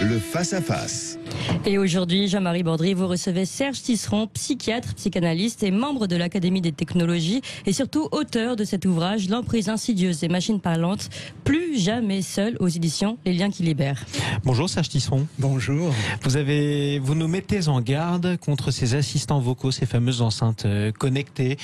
le face-à-face. Et aujourd'hui, Jean-Marie Bordry, vous recevez Serge Tisseron, psychiatre, psychanalyste et membre de l'Académie des technologies et surtout auteur de cet ouvrage, L'emprise insidieuse des machines parlantes, plus jamais seul, aux éditions Les Liens qui libèrent. Bonjour Serge Tisseron. Bonjour. Vous nous mettez en garde contre ces assistants vocaux, ces fameuses enceintes connectées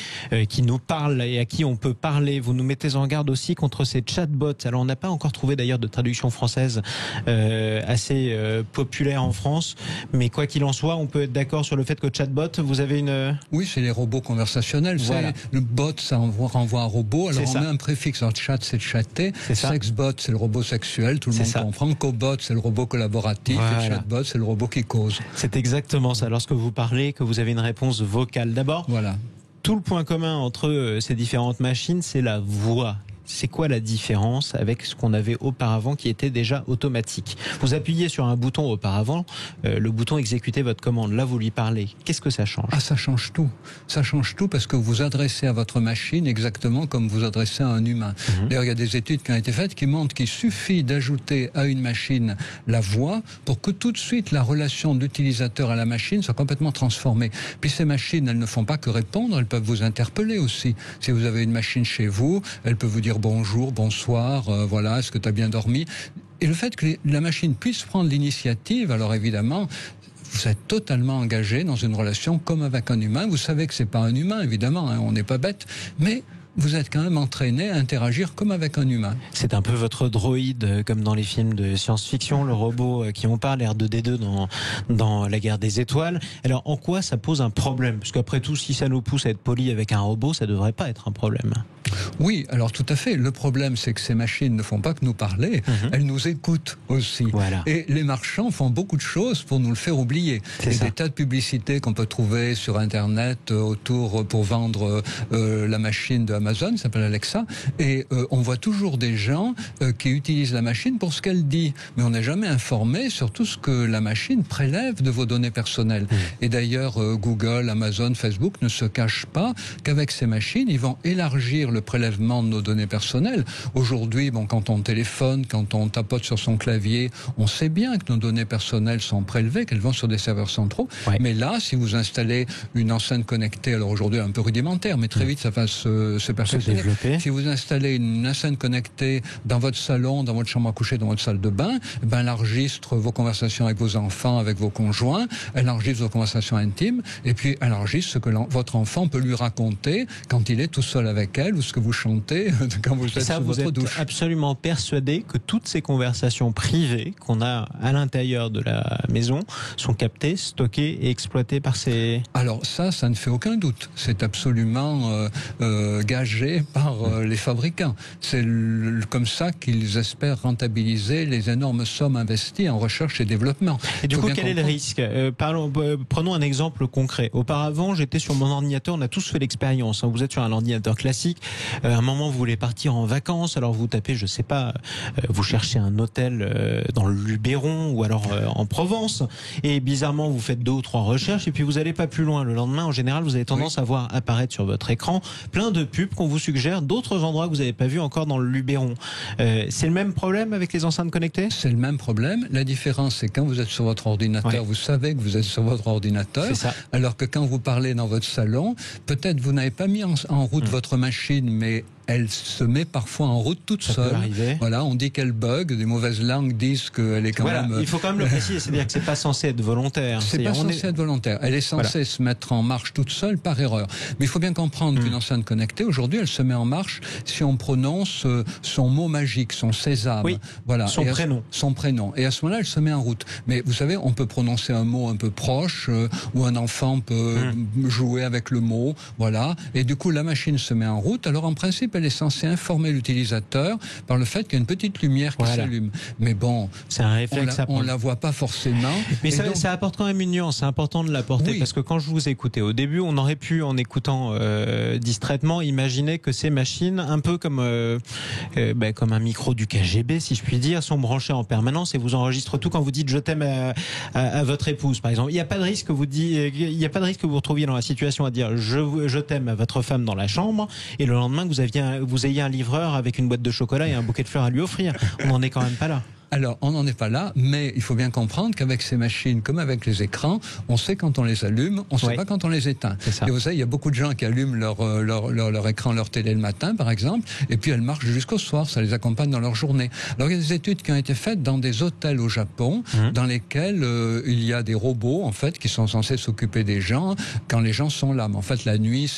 qui nous parlent et à qui on peut parler. Vous nous mettez en garde aussi contre ces chatbots. Alors on n'a pas encore trouvé d'ailleurs de traduction française assez populaire en France, mais quoi qu'il en soit, on peut être d'accord sur le fait que chatbot, vous avez une... Oui, c'est les robots conversationnels. Voilà. Le bot, ça renvoie à un robot. Alors on met un préfixe. Alors chat, c'est chatter. Sexbot, c'est le robot sexuel. Tout le monde comprend. Cobot, c'est le robot collaboratif. Voilà. Et chatbot, c'est le robot qui cause. C'est exactement ça. Lorsque vous parlez, que vous avez une réponse vocale. D'abord, voilà. Tout le point commun entre ces différentes machines, c'est la voix. C'est quoi la différence avec ce qu'on avait auparavant qui était déjà automatique? Vous appuyez sur un bouton auparavant, le bouton exécutait votre commande. Là, vous lui parlez. Qu'est-ce que ça change? Ah, ça change tout. Ça change tout parce que vous adressez à votre machine exactement comme vous adressez à un humain. D'ailleurs, il y a des études qui ont été faites qui montrent qu'il suffit d'ajouter à une machine la voix pour que tout de suite la relation d'utilisateur à la machine soit complètement transformée. Puis ces machines, elles ne font pas que répondre, elles peuvent vous interpeller aussi. Si vous avez une machine chez vous, elle peut vous dire bonjour, bonsoir, voilà, est-ce que tu as bien dormi? Et le fait que la machine puisse prendre l'initiative, alors évidemment, vous êtes totalement engagé dans une relation comme avec un humain. Vous savez que c'est pas un humain, évidemment, hein, on n'est pas bête, mais vous êtes quand même entraîné à interagir comme avec un humain. C'est un peu votre droïde, comme dans les films de science-fiction, le robot qui on parle, R2D2 dans La Guerre des Étoiles. Alors, en quoi ça pose un problème? Parce qu'après tout, si ça nous pousse à être poli avec un robot, ça devrait pas être un problème. Oui, alors tout à fait. Le problème, c'est que ces machines ne font pas que nous parler, elles nous écoutent aussi. Voilà. Et les marchands font beaucoup de choses pour nous le faire oublier. Il y a des tas de publicités qu'on peut trouver sur Internet autour pour vendre la machine de Amazon, ça s'appelle Alexa, et on voit toujours des gens qui utilisent la machine pour ce qu'elle dit. Mais on n'est jamais informé sur tout ce que la machine prélève de vos données personnelles. Et d'ailleurs, Google, Amazon, Facebook ne se cachent pas qu'avec ces machines, ils vont élargir le prélèvement de nos données personnelles. Aujourd'hui, bon, quand on téléphone, quand on tapote sur son clavier, on sait bien que nos données personnelles sont prélevées, qu'elles vont sur des serveurs centraux. Ouais. Mais là, si vous installez une enceinte connectée, alors aujourd'hui un peu rudimentaire, mais très vite ça va se perfectionner. Si vous installez une enceinte connectée dans votre salon, dans votre chambre à coucher, dans votre salle de bain, ben elle enregistre vos conversations avec vos enfants, avec vos conjoints, elle enregistre vos conversations intimes, et puis elle enregistre ce que votre enfant peut lui raconter quand il est tout seul avec elle, ou ce que vous chantez quand vous êtes sur votre douche. Vous êtes absolument persuadé que toutes ces conversations privées qu'on a à l'intérieur de la maison sont captées, stockées et exploitées par ces... Alors ça ne fait aucun doute. C'est absolument gagé par les fabricants. C'est comme ça qu'ils espèrent rentabiliser les énormes sommes investies en recherche et développement. Et du coup, quel est le risque? Prenons un exemple concret. Auparavant, j'étais sur mon ordinateur, on a tous fait l'expérience. Vous êtes sur un ordinateur classique, à un moment vous voulez partir en vacances, alors vous tapez, je sais pas, vous cherchez un hôtel dans le Luberon ou alors en Provence, et bizarrement vous faites 2 ou 3 recherches et puis vous n'allez pas plus loin. Le lendemain, en général, vous avez tendance à voir apparaître sur votre écran plein de pubs qu'on vous suggère d'autres endroits que vous n'avez pas vu encore dans le Luberon. C'est le même problème avec les enceintes connectées? C'est le même problème. La différence, c'est quand vous êtes sur votre ordinateur, vous savez que vous êtes sur votre ordinateur, alors que quand vous parlez dans votre salon, peut-être vous n'avez pas mis en route votre machine, mais elle se met parfois en route toute seule. Voilà, on dit qu'elle bug, des mauvaises langues disent qu'elle est quand même... Il faut quand même le préciser, c'est-à-dire que c'est pas censé être volontaire. C'est pas censé être volontaire. Elle est censée se mettre en marche toute seule par erreur. Mais il faut bien comprendre qu'une enceinte connectée, aujourd'hui, elle se met en marche si on prononce son mot magique, son sésame. Voilà. Son prénom. Son prénom. Et à ce moment-là, elle se met en route. Mais vous savez, on peut prononcer un mot un peu proche, ou un enfant peut jouer avec le mot, voilà. Et du coup, la machine se met en route. Alors, en principe, elle est censée informer l'utilisateur par le fait qu'il y a une petite lumière qui s'allume. Mais bon, c'est un réflexe on la voit pas forcément. Mais ça apporte quand même une nuance. C'est important de l'apporter parce que quand je vous écoutais au début, on aurait pu, en écoutant distraitement, imaginer que ces machines, un peu comme un micro du KGB, si je puis dire, sont branchées en permanence et vous enregistrent tout quand vous dites je t'aime à votre épouse, par exemple. Il n'y a pas de risque que vous retrouviez dans la situation à dire je t'aime à votre femme dans la chambre et le lendemain que vous ayez un livreur avec une boîte de chocolat et un bouquet de fleurs à lui offrir. On n'en est quand même pas là. Alors, on n'en est pas là, mais il faut bien comprendre qu'avec ces machines, comme avec les écrans, on sait quand on les allume, on ne sait pas quand on les éteint. Et vous savez, il y a beaucoup de gens qui allument leur écran, leur télé le matin, par exemple, et puis elles marchent jusqu'au soir, ça les accompagne dans leur journée. Alors, il y a des études qui ont été faites dans des hôtels au Japon, dans lesquels il y a des robots, en fait, qui sont censés s'occuper des gens quand les gens sont là. Mais en fait, la nuit,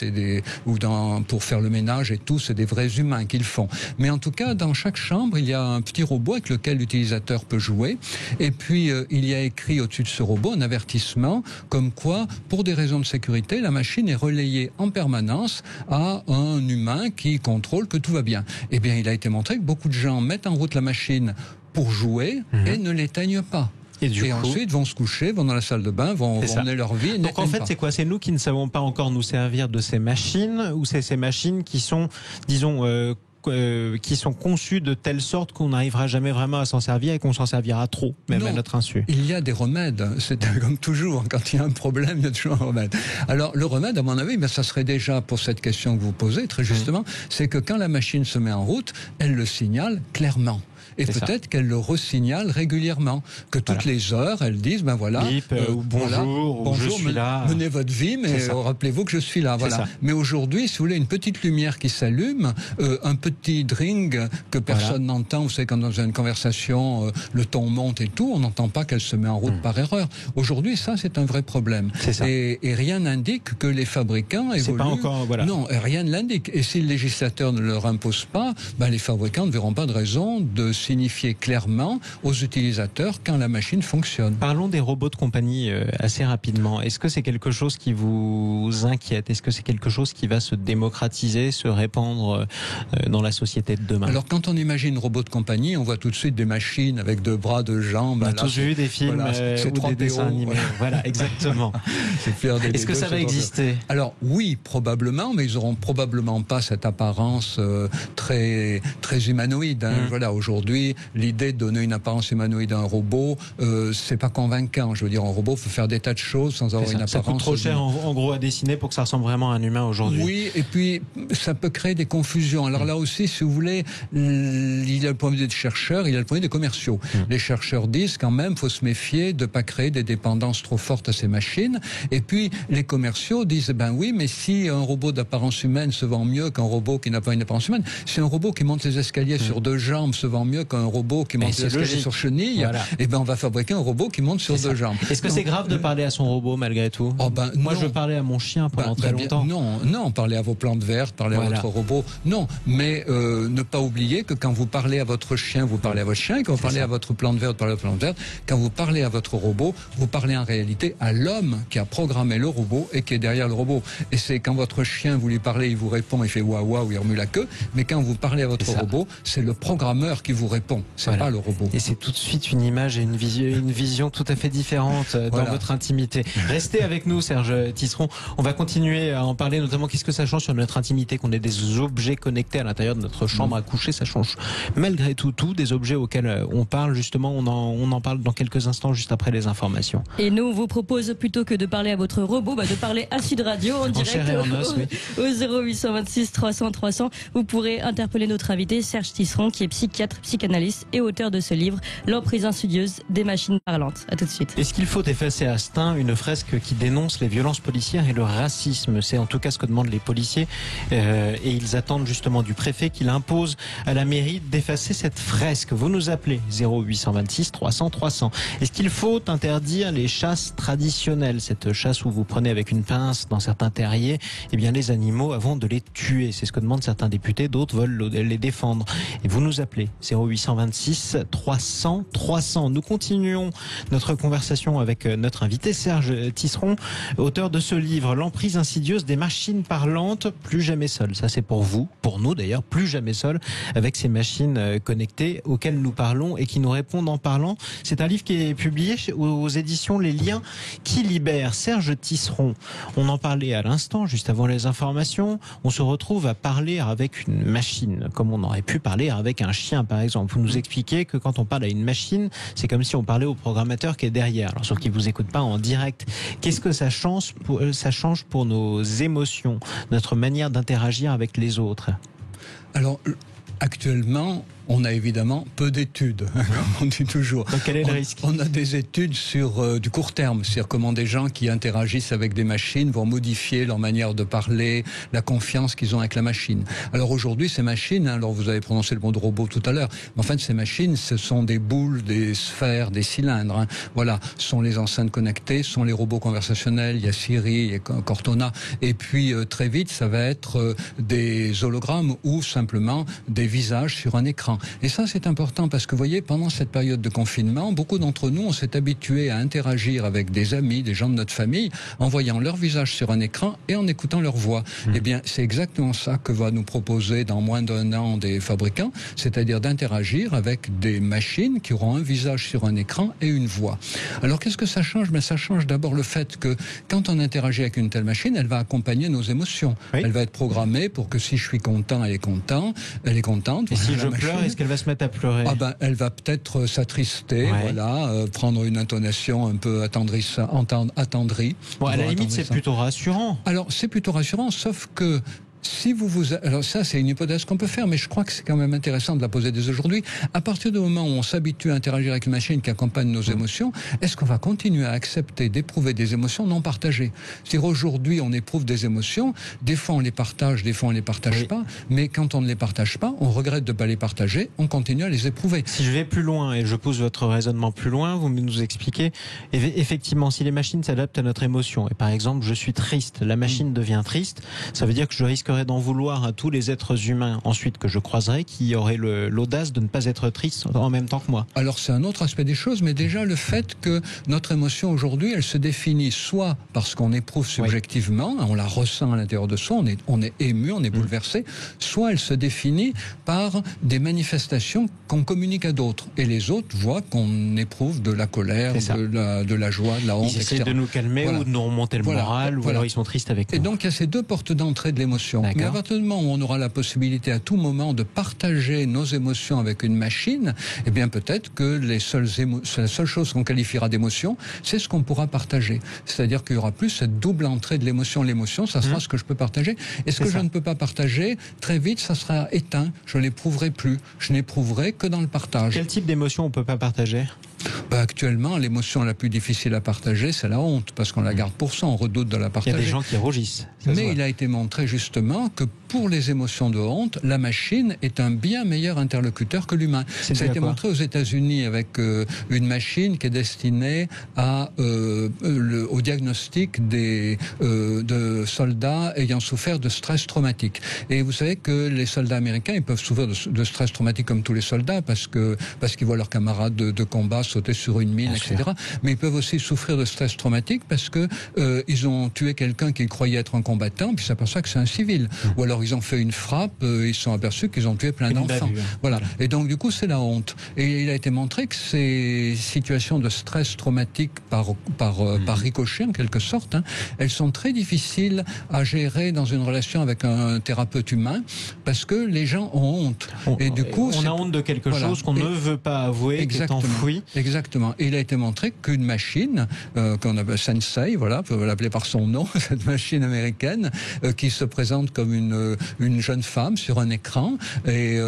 pour faire le ménage et tout, c'est des vrais humains qui le font. Mais en tout cas, dans chaque chambre, il y a un petit robot avec lequel l'utilisateur peut jouer. Et puis, il y a écrit au-dessus de ce robot un avertissement comme quoi, pour des raisons de sécurité, la machine est relayée en permanence à un humain qui contrôle que tout va bien. Eh bien, il a été montré que beaucoup de gens mettent en route la machine pour jouer et ne l'éteignent pas. Et ensuite vont se coucher, vont dans la salle de bain, vont mener leur vie. Et donc en fait, c'est quoi? C'est nous qui ne savons pas encore nous servir de ces machines, ou c'est ces machines qui sont, disons, qui sont conçues de telle sorte qu'on n'arrivera jamais vraiment à s'en servir et qu'on s'en servira trop, même à notre insu? Il y a des remèdes. C'est comme toujours. Quand il y a un problème, il y a toujours un remède. Alors, le remède, à mon avis, ça serait déjà, pour cette question que vous posez, très justement, c'est que quand la machine se met en route, elle le signale clairement. Et peut-être qu'elle le resignale régulièrement. Que toutes les heures, elles disent, ben voilà, bonjour, je suis là. Menez votre vie, mais rappelez-vous que je suis là. Voilà. Mais aujourd'hui, si vous voulez, une petite lumière qui s'allume, un petit dring que personne n'entend. Vous savez, quand dans une conversation, le ton monte et tout, on n'entend pas qu'elle se met en route par erreur. Aujourd'hui, ça, c'est un vrai problème. Et rien n'indique que les fabricants évoluent. Pas encore, Non, rien ne l'indique. Et si le législateur ne leur impose pas, ben, les fabricants ne verront pas de raison de signifier clairement aux utilisateurs quand la machine fonctionne. Parlons des robots de compagnie assez rapidement. Est-ce que c'est quelque chose qui vous inquiète? Est-ce que c'est quelque chose qui va se démocratiser, se répandre dans la société de demain? Alors quand on imagine robot de compagnie, on voit tout de suite des machines avec 2 bras, 2 jambes. On a tous vu des films ou des dessins animés. Voilà, exactement. Est-ce que ça va exister? Alors oui, probablement, mais ils n'auront probablement pas cette apparence très humanoïde. Voilà, aujourd'hui, l'idée de donner une apparence humanoïde à un robot, c'est pas convaincant. Je veux dire, un robot peut faire des tas de choses sans avoir une apparence. Ça coûte trop cher en gros à dessiner pour que ça ressemble vraiment à un humain aujourd'hui. Oui, et puis ça peut créer des confusions. Alors là aussi, si vous voulez, il y a le point de vue des chercheurs, il y a le point de vue des commerciaux. Les chercheurs disent quand même, faut se méfier de pas créer des dépendances trop fortes à ces machines. Et puis les commerciaux disent, ben oui, mais si un robot d'apparence humaine se vend mieux qu'un robot qui n'a pas une apparence humaine, si un robot qui monte les escaliers sur 2 jambes se vend mieux qu'un robot qui monte les escaliers sur chenille, et ben on va fabriquer un robot qui monte sur 2 jambes. Est-ce que c'est grave de parler à son robot malgré tout? Moi, je parlais à mon chien pendant très longtemps. Non, parler à vos plantes vertes, parler à votre robot, non. Mais ne pas oublier que quand vous parlez à votre chien, vous parlez à votre chien, quand vous parlez à votre plante verte, vous parlez à votre plante verte. Quand vous parlez à votre robot, vous parlez en réalité à l'homme qui a programmé le robot et qui est derrière le robot. Et c'est quand votre chien, vous lui parlez, il vous répond, il fait waouh waouh, il remue la queue. Mais quand vous parlez à votre robot, c'est le programmeur qui vous répond. C'est pas le robot. Et c'est tout de suite une image et une vision tout à fait différente dans votre intimité. Restez avec nous, Serge Tisseron. On va continuer à en parler, notamment qu'est-ce que ça change sur notre intimité, qu'on ait des objets connectés à l'intérieur de notre chambre à coucher. Ça change malgré tout des objets auxquels on parle. Justement, on en parle dans quelques instants, juste après les informations. Et nous, on vous propose plutôt que de parler à votre robot, de parler à Sud Radio en direct au 0826 300 300. Vous pourrez interpeller notre invité Serge Tisseron, qui est psychiatre, psychanalyste et auteur de ce livre, L'emprise insidieuse des machines parlantes. À tout de suite. Est-ce qu'il faut effacer à Stein une fresque qui dénonce les violences policières et le racisme? C'est en tout cas ce que demandent les policiers et ils attendent justement du préfet qu'il impose à la mairie d'effacer cette fresque. Vous nous appelez 0826 300 300. Est-ce qu'il faut interdire les chasses traditionnelles, cette chasse où vous prenez avec une pince dans certains terriers les animaux avant de les tuer? C'est ce que demandent certains députés, d'autres veulent les défendre. Et vous nous appelez 0826 300 300. Nous continuons notre conversation avec notre invité Serge Tisseron, auteur de ce livre L'emprise insidieuse des machines parlantes, plus jamais seul. Ça c'est pour vous, pour nous d'ailleurs, plus jamais seul avec ces machines connectées auxquelles nous parlons et qui nous répondent en parlant. C'est un livre qui est publié aux éditions Les Liens qui libèrent. Serge Tisseron, on en parlait à l'instant, juste avant les informations. On se retrouve à parler avec une machine, comme on aurait pu parler avec un chien par exemple. Vous nous expliquez que quand on parle à une machine, c'est comme si on parlait au programmateur qui est derrière, alors sauf qu'il vous écoute pas en direct. Qu'est-ce que ça change pour nos émotions, notre manière d'interagir avec les autres? Alors, actuellement, on a évidemment peu d'études, on dit toujours. Donc quel est le risque ? On a des études sur du court terme, c'est-à-dire comment des gens qui interagissent avec des machines vont modifier leur manière de parler, la confiance qu'ils ont avec la machine. Alors aujourd'hui, ces machines, alors vous avez prononcé le mot de robot tout à l'heure, mais en fait ces machines, ce sont des boules, des sphères, des cylindres. Voilà, ce sont les enceintes connectées, ce sont les robots conversationnels, il y a Siri, il y a Cortana, et puis très vite, ça va être des hologrammes ou simplement des visages sur un écran. Et ça, c'est important parce que, vous voyez, pendant cette période de confinement, beaucoup d'entre nous, on s'est habitués à interagir avec des amis, des gens de notre famille, en voyant leur visage sur un écran et en écoutant leur voix. Eh bien, c'est exactement ça que va nous proposer dans moins d'1 an des fabricants, c'est-à-dire d'interagir avec des machines qui auront un visage sur un écran et une voix. Alors, qu'est-ce que ça change ? Mais ça change d'abord le fait que quand on interagit avec une telle machine, elle va accompagner nos émotions. Oui. Elle va être programmée pour que si je suis content, elle est contente. Et si je pleure, est-ce qu'elle va se mettre à pleurer ? Ah ben, elle va peut-être s'attrister, voilà, prendre une intonation un peu attendrie. Bon, à la limite, c'est plutôt rassurant. Alors, c'est plutôt rassurant, sauf que si alors ça, c'est une hypothèse qu'on peut faire, mais je crois que c'est quand même intéressant de la poser dès aujourd'hui. À partir du moment où on s'habitue à interagir avec une machine qui accompagne nos émotions, est-ce qu'on va continuer à accepter d'éprouver des émotions non partagées ? C'est-à-dire aujourd'hui, on éprouve des émotions, des fois on les partage, des fois on les partage pas, mais quand on ne les partage pas, on regrette de ne pas les partager, on continue à les éprouver. Si je vais plus loin et je pousse votre raisonnement plus loin, vous nous expliquez, effectivement, si les machines s'adaptent à notre émotion, et par exemple, je suis triste, la machine devient triste, ça veut dire que je risquerais d'en vouloir à tous les êtres humains ensuite que je croiserai qui auraient l'audace de ne pas être tristes en même temps que moi. Alors c'est un autre aspect des choses, mais déjà le fait que notre émotion aujourd'hui, elle se définit soit parce qu'on éprouve subjectivement, on la ressent à l'intérieur de soi, on est ému, on est bouleversé, soit elle se définit par des manifestations qu'on communique à d'autres. Et les autres voient qu'on éprouve de la colère, de la joie, de la honte, etc. Ils essaient de nous calmer ou de nous remonter le moral, ou alors ils sont tristes avec nous. Et donc il y a ces deux portes d'entrée de l'émotion. Mais à partir du moment où on aura la possibilité à tout moment de partager nos émotions avec une machine, eh bien peut-être que la seule chose qu'on qualifiera d'émotion, c'est ce qu'on pourra partager. C'est-à-dire qu'il y aura plus cette double entrée de l'émotion. L'émotion, ça sera ce que je peux partager. Et ce que je ne peux pas partager, très vite, ça sera éteint. Je ne l'éprouverai plus. Je n'éprouverai que dans le partage. Quel type d'émotion on ne peut pas partager ? Actuellement, l'émotion la plus difficile à partager, c'est la honte, parce qu'on la garde pour ça, on redoute de la partager. Il y a des gens qui rougissent. Mais il a été montré justement que pour les émotions de honte, la machine est un bien meilleur interlocuteur que l'humain. Ça a été montré aux États-Unis avec une machine qui est destinée au diagnostic de soldats ayant souffert de stress traumatique. Et vous savez que les soldats américains, ils peuvent souffrir de stress traumatique comme tous les soldats parce qu'ils voient leurs camarades de combat sauter sur une mine, etc. Mais ils peuvent aussi souffrir de stress traumatique parce que ils ont tué quelqu'un qu'ils croyaient être un combattant, puis s'aperçoit que c'est un civil. Ou alors ils ont fait une frappe, ils se sont aperçus qu'ils ont tué plein d'enfants. Voilà. Et donc du coup c'est la honte. Et il a été montré que ces situations de stress traumatique par ricochet en quelque sorte, elles sont très difficiles à gérer dans une relation avec un thérapeute humain parce que les gens ont honte. Et du coup on a honte de quelque chose qu'on ne veut pas avouer, qui est enfoui. Exactement. Et il a été montré qu'une machine qu'on appelle Sensei, voilà, on peut l'appeler par son nom, cette machine américaine qui se présente comme une jeune femme sur un écran et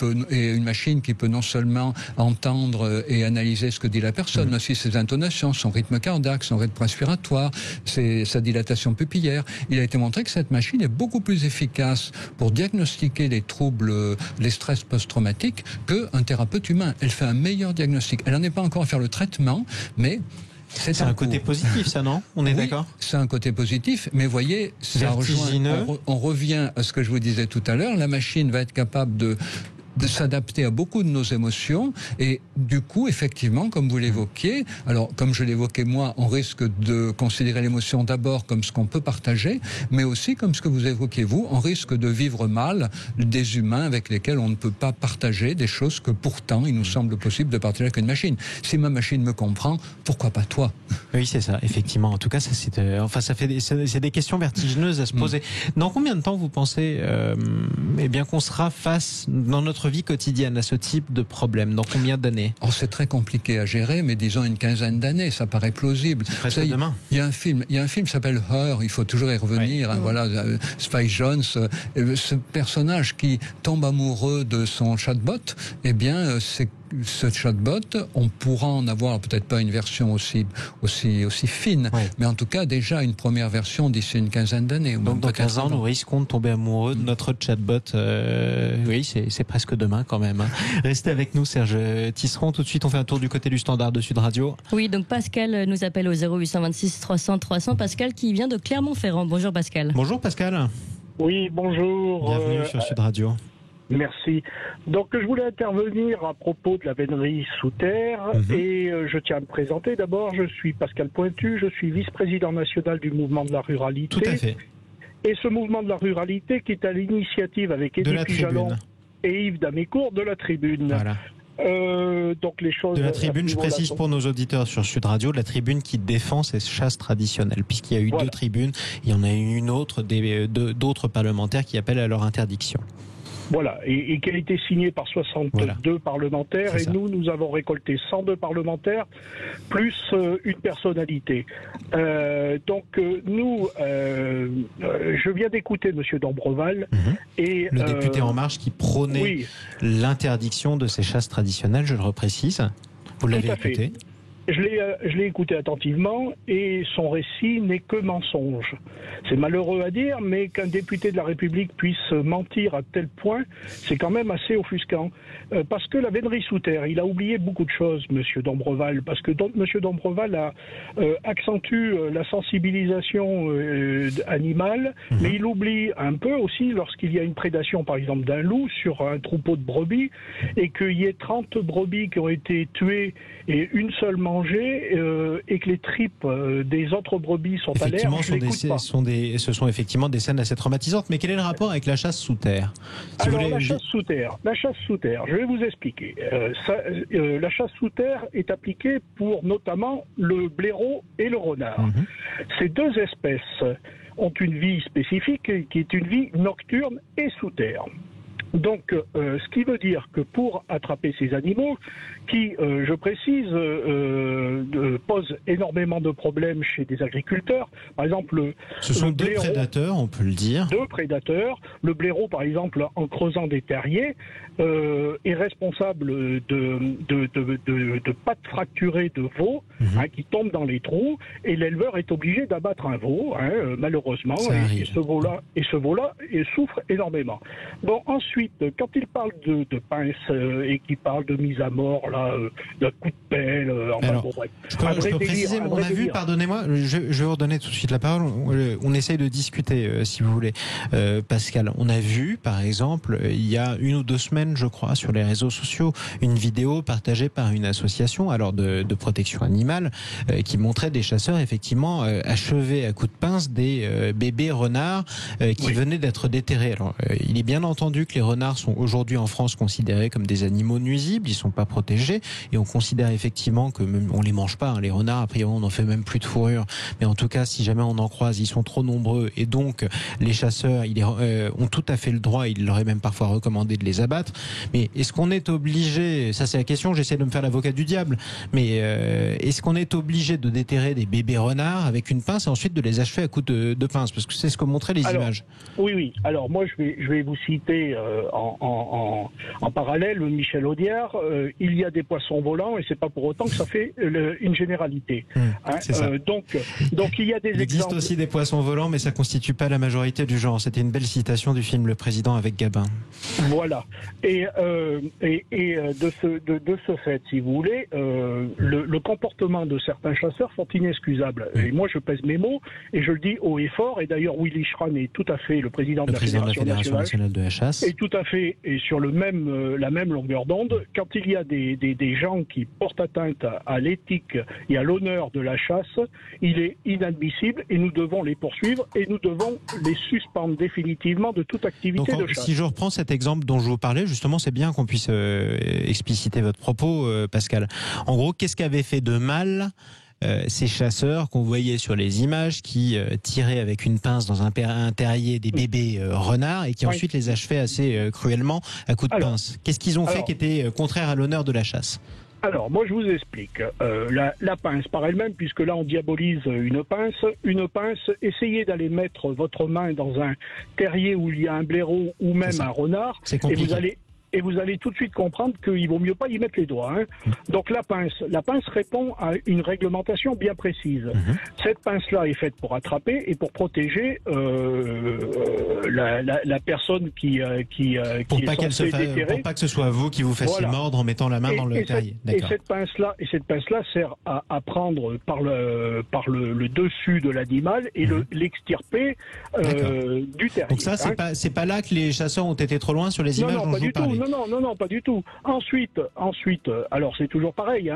une machine qui peut non seulement entendre et analyser ce que dit la personne, mais aussi ses intonations, son rythme cardiaque, son rythme respiratoire, sa dilatation pupillaire. Il a été montré que cette machine est beaucoup plus efficace pour diagnostiquer les troubles, les stress post-traumatiques qu'un thérapeute humain. Elle fait un meilleur diagnostic. Elle n'en est pas encore à faire le traitement, mais c'est un côté positif, ça, non ? On est d'accord ? C'est un côté positif, mais voyez, ça rejoint, on revient à ce que je vous disais tout à l'heure, la machine va être capable de s'adapter à beaucoup de nos émotions et du coup effectivement comme vous l'évoquiez, alors comme je l'évoquais moi, on risque de considérer l'émotion d'abord comme ce qu'on peut partager, mais aussi comme ce que vous évoquiez vous, on risque de vivre mal des humains avec lesquels on ne peut pas partager des choses que pourtant il nous semble possible de partager avec une machine. Si ma machine me comprend, pourquoi pas toi ? Oui, c'est ça, effectivement. En tout cas, c'est des questions vertigineuses à se poser. Dans combien de temps vous pensez bien qu'on sera face dans notre notre vie quotidienne à ce type de problème? Dans combien d'années? C'est très compliqué à gérer, mais disons une quinzaine d'années, ça paraît plausible. Presque demain. Il y a un film qui s'appelle Her, il faut toujours y revenir. Ouais. Voilà, Spike Jonze, ce personnage qui tombe amoureux de son chatbot, eh bien, ce chatbot, on pourra en avoir peut-être pas une version aussi fine, mais en tout cas déjà une première version d'ici une quinzaine d'années. Donc dans 15 ans, nous risquons de tomber amoureux de notre chatbot. Oui, c'est presque demain quand même. Restez avec nous, Serge Tisseron. Tout de suite, on fait un tour du côté du standard de Sud Radio. Oui, donc Pascal nous appelle au 0826 300 300. Pascal qui vient de Clermont-Ferrand. Bonjour Pascal. Bonjour Pascal. Oui, bonjour. Bienvenue sur Sud Radio. Merci. Donc je voulais intervenir à propos de la vénerie sous terre et je tiens à me présenter. D'abord, je suis Pascal Pointu, je suis vice-président national du mouvement de la ruralité. Tout à fait. Et ce mouvement de la ruralité qui est à l'initiative avec Édouard Pijalon et Yves Damécourt de la Tribune. Voilà. Donc les choses de la Tribune, je précise pour nos auditeurs sur Sud Radio, la Tribune qui défend ces chasses traditionnelles, puisqu'il y a eu deux tribunes, il y en a eu une autre, d'autres parlementaires qui appellent à leur interdiction. Voilà, et qui a été signée par 62 parlementaires, et nous avons récolté 102 parlementaires, plus une personnalité. Je viens d'écouter M. Dombreval. Et, le député En Marche qui prônait l'interdiction de ces chasses traditionnelles, je le reprécise. Vous l'avez écouté ? Je l'ai écouté attentivement et son récit n'est que mensonge. C'est malheureux à dire, mais qu'un député de la République puisse mentir à tel point, c'est quand même assez offusquant. Parce que la vénerie sous terre, il a oublié beaucoup de choses, Monsieur Dombreval, parce que Monsieur Dombreval accentue la sensibilisation animale, mais il oublie un peu aussi lorsqu'il y a une prédation, par exemple, d'un loup sur un troupeau de brebis, et qu'il y ait 30 brebis qui ont été tuées et une seule mangée, et que les tripes des autres brebis sont à l'air. Ce sont effectivement des scènes assez traumatisantes. Mais quel est le rapport avec la chasse sous terre? La chasse sous terre, je vais vous expliquer. La chasse sous terre est appliquée pour notamment le blaireau et le renard. Ces deux espèces ont une vie spécifique qui est une vie nocturne et sous terre. Donc, ce qui veut dire que pour attraper ces animaux, qui, je précise, posent énormément de problèmes chez des agriculteurs, par exemple... Ce sont deux prédateurs, on peut le dire. Deux prédateurs. Le blaireau, par exemple, en creusant des terriers, est responsable de pattes fracturées de veaux qui tombent dans les trous, et l'éleveur est obligé d'abattre un veau, malheureusement, et ce veau-là souffre énormément. Bon, ensuite, quand il parle de pince et qu'il parle de mise à mort, de coup de pelle, je peux préciser, on a vu, pardonnez-moi, je vais vous redonner tout de suite la parole, on essaye de discuter, si vous voulez, Pascal. On a vu, par exemple, il y a 1 ou 2 semaines, je crois, sur les réseaux sociaux, une vidéo partagée par une association de protection animale qui montrait des chasseurs, effectivement, achever à coups de pince des bébés renards qui venaient d'être déterrés. Alors, il est bien entendu que les renards sont aujourd'hui en France considérés comme des animaux nuisibles, ils sont pas protégés, et on considère effectivement que on les mange pas, les renards, a priori on n'en fait même plus de fourrure, mais en tout cas si jamais on en croise, ils sont trop nombreux, et donc les chasseurs ont tout à fait le droit, il leur est même parfois recommandé de les abattre. Mais est-ce qu'on est obligé, ça c'est la question, j'essaie de me faire l'avocat du diable, mais est-ce qu'on est obligé de déterrer des bébés renards avec une pince et ensuite de les achever à coups de pince, parce que c'est ce que montraient les images. Oui, alors moi je vais vous citer en parallèle Michel Audiard, il y a des poissons volants et c'est pas pour autant que ça fait une généralité. C'est ça. Donc il y a des exemples. Il existe aussi des poissons volants, mais ça constitue pas la majorité du genre. C'était une belle citation du film Le Président avec Gabin. Voilà. Et de ce fait, si vous voulez, le comportement de certains chasseurs sont inexcusables. Et moi je pèse mes mots et je le dis haut et fort. Et d'ailleurs Willy Schran est tout à fait le président de la Fédération nationale de la chasse. Et tout à fait et sur la même longueur d'onde. Quand il y a des gens qui portent atteinte à l'éthique et à l'honneur de la chasse, il est inadmissible et nous devons les poursuivre et nous devons les suspendre définitivement de toute activité de chasse. Si je reprends cet exemple dont je vous parlais, justement, c'est bien qu'on puisse expliciter votre propos, Pascal. En gros, qu'est-ce qu'avait fait de mal ces chasseurs qu'on voyait sur les images qui tiraient avec une pince dans un terrier des bébés renards et qui ensuite les achevaient assez cruellement à coups de pince. Qu'est-ce qu'ils ont fait qui était contraire à l'honneur de la chasse ? Alors, moi, je vous explique. La pince par elle-même, puisque là, on diabolise une pince. Une pince, essayez d'aller mettre votre main dans un terrier où il y a un blaireau ou même un renard. C'est compliqué. Et vous allez tout de suite comprendre qu'il vaut mieux pas y mettre les doigts. Donc la pince répond à une réglementation bien précise. Cette pince-là est faite pour attraper et pour protéger la personne qui est censée déterrer. Pour pas que ce soit vous qui vous fassiez mordre en mettant la main dans le terrier. Et cette pince-là sert à prendre par le dessus de l'animal et l'extirper du terrier. Donc ça, c'est pas là que les chasseurs ont été trop loin sur les images dont je vous parlais. Non, pas du tout. Ensuite, alors c'est toujours pareil.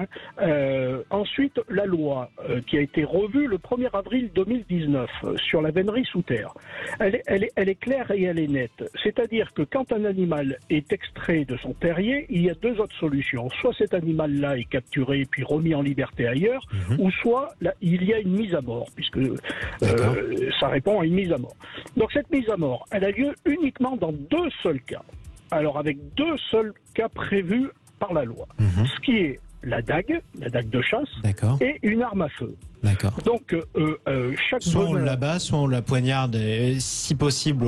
Ensuite, la loi qui a été revue le 1er avril 2019 sur la vénerie sous terre, elle est claire et elle est nette. C'est-à-dire que quand un animal est extrait de son terrier, il y a deux autres solutions. Soit cet animal-là est capturé puis remis en liberté ailleurs, ou soit il y a une mise à mort, puisque ça répond à une mise à mort. Donc cette mise à mort, elle a lieu uniquement dans deux seuls cas. Alors avec deux seuls cas prévus par la loi, ce qui est la dague de chasse, et une arme à feu. D'accord. Donc, chaque soit on l'abat, soit on la poignarde, si possible,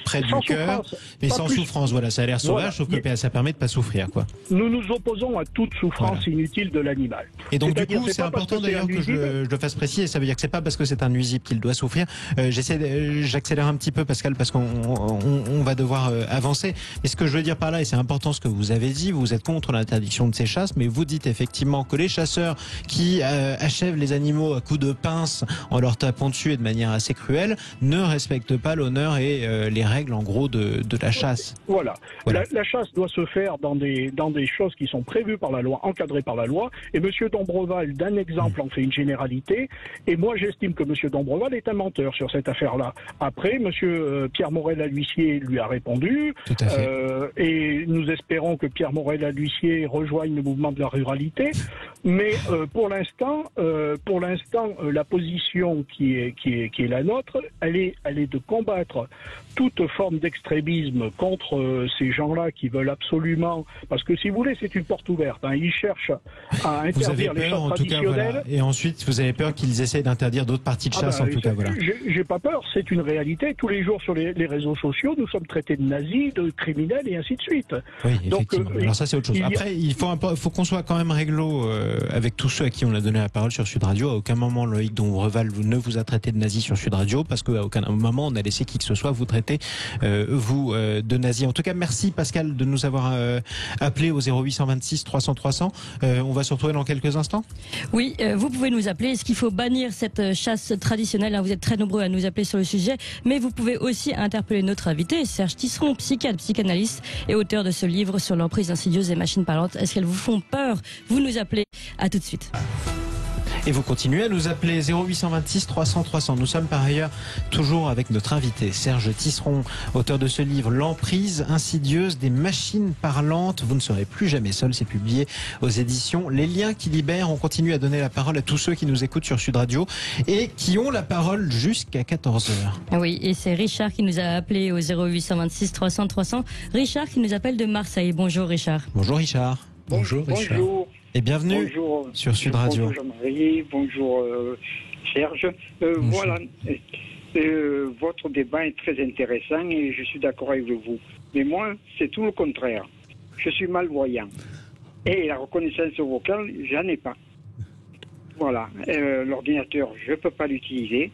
près du cœur, mais sans souffrance. Voilà, ça a l'air sauvage, sauf que ça permet de pas souffrir, quoi. Nous nous opposons à toute souffrance inutile de l'animal. Et donc, du coup, c'est important d'ailleurs que je le fasse préciser. Ça veut dire que c'est pas parce que c'est un nuisible qu'il doit souffrir. J'accélère un petit peu, Pascal, parce qu'on va devoir avancer. Mais ce que je veux dire par là, et c'est important ce que vous avez dit, vous êtes contre l'interdiction de ces chasses, mais vous dites effectivement que les chasseurs qui achèvent les animaux à coups de pince en leur tapant dessus et de manière assez cruelle ne respectent pas l'honneur et les règles en gros de la chasse. Voilà. La chasse doit se faire dans des choses qui sont prévues par la loi, encadrées par la loi, et M. Dombreval, d'un exemple, en fait une généralité, et moi j'estime que M. Dombreval est un menteur sur cette affaire-là. Après, M. Pierre Morel-L'Huissier lui a répondu, et nous espérons que Pierre Morel-L'Huissier rejoigne le mouvement de la ruralité, mais pour l'instant, la position qui est la nôtre, elle est de combattre toute forme d'extrémisme contre ces gens-là qui veulent absolument, parce que si vous voulez, c'est une porte ouverte. Ils cherchent à interdire les chasses traditionnelles. Et ensuite, vous avez peur qu'ils essaient d'interdire d'autres parties de chasse, en tout cas. Voilà. J'ai pas peur, c'est une réalité. Tous les jours sur les réseaux sociaux, nous sommes traités de nazis, de criminels et ainsi de suite. Oui, effectivement. Alors ça, c'est autre chose. Après, il faut qu'on soit quand même réglo avec tous ceux à qui on a donné la parole sur Sud Radio. À aucun moment, Loïc Dombreval ne vous a traité de nazi sur Sud Radio, parce qu'à aucun moment, on a laissé qui que ce soit vous traiter de nazi. En tout cas, merci Pascal de nous avoir appelé au 0826 300 300. On va se retrouver dans quelques instants. Oui, vous pouvez nous appeler. Est-ce qu'il faut bannir cette chasse traditionnelle ? Vous êtes très nombreux à nous appeler sur le sujet, mais vous pouvez aussi interpeller notre invité, Serge Tisseron, psychiatre, psychanalyste et auteur de ce livre sur l'emprise insidieuse des machines parlantes. Est-ce qu'elles vous font peur ? Vous nous appelez. À tout de suite. Et vous continuez à nous appeler 0826 300 300. Nous sommes par ailleurs toujours avec notre invité Serge Tisseron, auteur de ce livre L'emprise insidieuse des machines parlantes. Vous ne serez plus jamais seul, c'est publié aux éditions Les Liens qui libèrent. On continue à donner la parole à tous ceux qui nous écoutent sur Sud Radio et qui ont la parole jusqu'à 14h. Oui, et c'est Richard qui nous a appelé au 0826 300 300. Richard qui nous appelle de Marseille. Bonjour Richard. Bonjour Richard. Bonjour Richard. Bonjour. Et bienvenue sur Sud Radio. Bonjour Jean-Marie, bonjour Serge. Voilà, votre débat est très intéressant et je suis d'accord avec vous. Mais moi, c'est tout le contraire. Je suis malvoyant. Et la reconnaissance vocale, j'en ai pas. Voilà, l'ordinateur, je ne peux pas l'utiliser.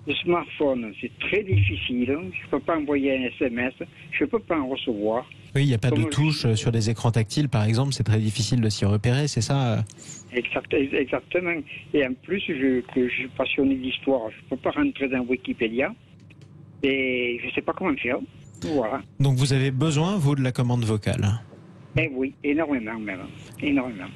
Le smartphone, c'est très difficile. Je ne peux pas envoyer un SMS, je ne peux pas en recevoir. Oui, il n'y a pas de touche sur des écrans tactiles, par exemple. C'est très difficile de s'y repérer, c'est ça ? Exactement. Et en plus, je suis passionné d'histoire. Je ne peux pas rentrer dans Wikipédia. Et je ne sais pas comment faire. Voilà. Donc vous avez besoin, vous, de la commande vocale ? Eh oui, énormément même. Énormément.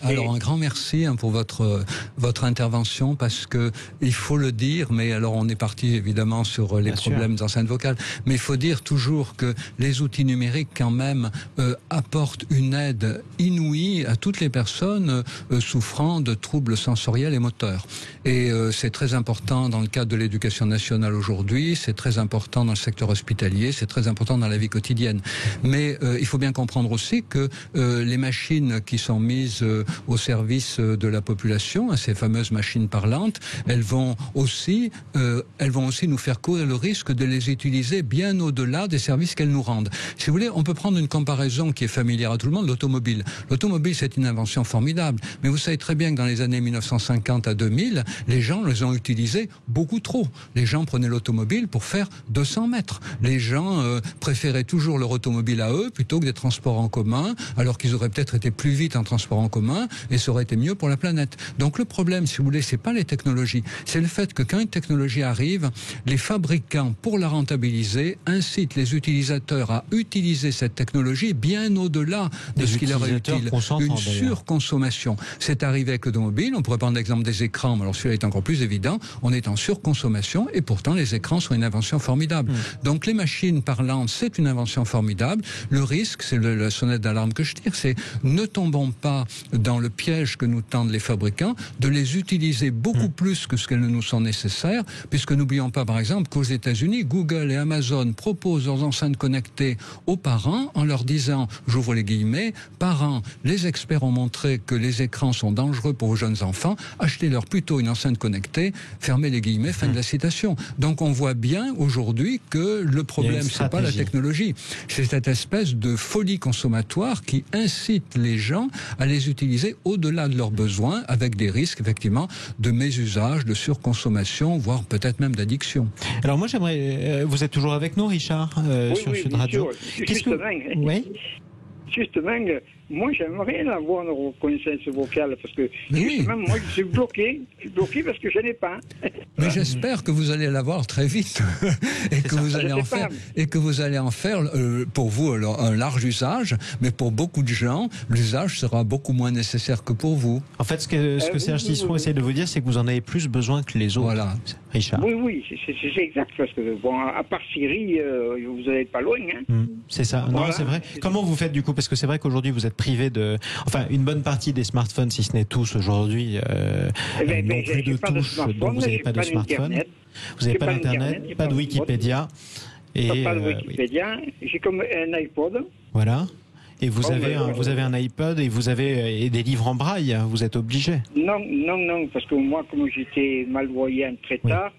Alors un grand merci pour votre intervention, parce que il faut le dire, mais alors on est parti évidemment sur les problèmes d'enceinte vocale, mais il faut dire toujours que les outils numériques quand même apportent une aide inouïe à toutes les personnes souffrant de troubles sensoriels et moteurs. Et c'est très important dans le cadre de l'éducation nationale aujourd'hui, c'est très important dans le secteur hospitalier, c'est très important dans la vie quotidienne. Mais il faut bien comprendre aussi que les machines qui sont mises au service de la population, ces fameuses machines parlantes, elles vont aussi nous faire courir le risque de les utiliser bien au-delà des services qu'elles nous rendent. Si vous voulez, on peut prendre une comparaison qui est familière à tout le monde, l'automobile. L'automobile, c'est une invention formidable, mais vous savez très bien que dans les années 1950 à 2000, les gens les ont utilisés beaucoup trop. Les gens prenaient l'automobile pour faire 200 mètres. Les gens préféraient toujours leur automobile à eux plutôt que des transports en commun, alors qu'ils auraient peut-être été plus vite en transport en commun et ça aurait été mieux pour la planète. Donc le problème, si vous voulez, c'est pas les technologies, c'est le fait que quand une technologie arrive, les fabricants, pour la rentabiliser, incitent les utilisateurs à utiliser cette technologie bien au-delà de ce qui leur est utile. Une surconsommation. C'est arrivé avec l'automobile, on pourrait prendre l'exemple des écrans, mais alors celui-là est encore plus évident, on est en surconsommation et pourtant les écrans sont une invention formidable. Donc les machines parlantes, c'est une invention formidable. Le risque, c'est la sonnette d'alarme que je tire, c'est ne tombons pas dans le piège que nous tendent les fabricants de les utiliser beaucoup plus que ce qu'elles ne nous sont nécessaires, puisque n'oublions pas par exemple qu'aux États-Unis, Google et Amazon proposent leurs enceintes connectées aux parents en leur disant, j'ouvre les guillemets, parents, les experts ont montré que les écrans sont dangereux pour vos jeunes enfants, achetez-leur plutôt une enceinte connectée, fermez les guillemets, fin de la citation. Donc on voit bien aujourd'hui que le problème, c'est pas la technologie, c'est cette espèce de folie consommatoire qui incite les gens à les utiliser au-delà de leurs besoins, avec des risques effectivement de mésusage, de surconsommation, voire peut-être même d'addiction. Alors moi j'aimerais, vous êtes toujours avec nous, Richard, sur Sud Radio. Justement, moi j'aimerais avoir une reconnaissance vocale parce que justement, moi je suis bloqué parce que je n'ai pas. Mais j'espère que vous allez l'avoir très vite et que vous allez en faire pour vous un large usage, mais pour beaucoup de gens l'usage sera beaucoup moins nécessaire que pour vous. En fait, ce que Serge Tisseron essaie de vous dire, c'est que vous en avez plus besoin que les autres. Voilà, Richard. Oui, c'est exact, parce que bon, à part Syrie, vous n'êtes pas loin. Hein. C'est ça. Voilà. Non, c'est vrai. Comment vous faites du coup? Parce que c'est vrai qu'aujourd'hui vous êtes privé de, enfin, une bonne partie des smartphones, si ce n'est tous aujourd'hui, n'ont plus de touches, donc vous n'avez pas de smartphone, vous n'avez pas d'internet, pas de Wikipédia. Pas de Wikipédia. J'ai comme un iPod. Voilà. Et vous avez un iPod et vous avez des livres en braille, vous êtes obligé. Non, parce que moi, comme j'étais malvoyant très tard,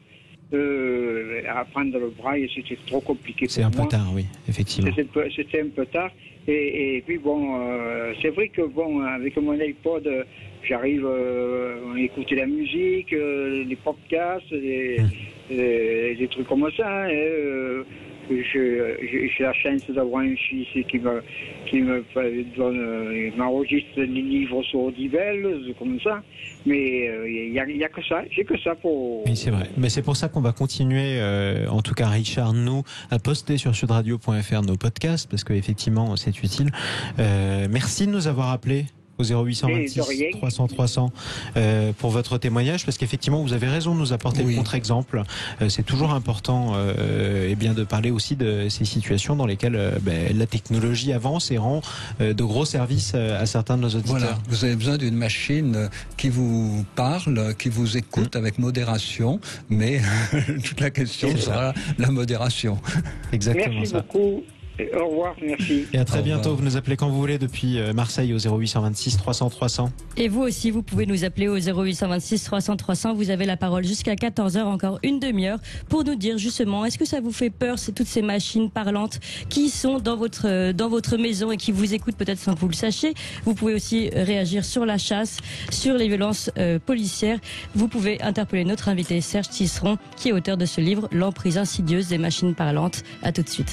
apprendre le braille, c'était trop compliqué pour moi. C'est un peu tard, oui, effectivement. C'était un peu tard. Et puis bon, c'est vrai que bon, avec mon iPod, j'arrive à écouter la musique, les podcasts, des trucs comme ça. J'ai la chance d'avoir un fils qui m'enregistre les livres sur Audible, comme ça. Mais il y a que ça. J'ai que ça pour. Oui, c'est vrai. Mais c'est pour ça qu'on va continuer, en tout cas Richard, nous, à poster sur sudradio.fr nos podcasts, parce qu'effectivement, c'est utile. Merci de nous avoir appelés au 0826 300 300 pour votre témoignage, parce qu'effectivement vous avez raison de nous apporter le contre-exemple. C'est toujours important et bien de parler aussi de ces situations dans lesquelles la technologie avance et rend de gros services à certains de nos auditeurs. Voilà, vous avez besoin d'une machine qui vous parle, qui vous écoute avec modération, mais toute la question sera la modération. Exactement. Merci beaucoup. Au revoir, merci. Et à très bientôt. Vous nous appelez quand vous voulez depuis Marseille au 0826 300 300. Et vous aussi, vous pouvez nous appeler au 0826 300 300. Vous avez la parole jusqu'à 14h, encore une demi-heure, pour nous dire justement, est-ce que ça vous fait peur, toutes ces machines parlantes qui sont dans votre maison et qui vous écoutent peut-être sans que vous le sachiez. Vous pouvez aussi réagir sur la chasse, sur les violences policières. Vous pouvez interpeller notre invité Serge Tisseron, qui est auteur de ce livre, L'emprise insidieuse des machines parlantes. À tout de suite.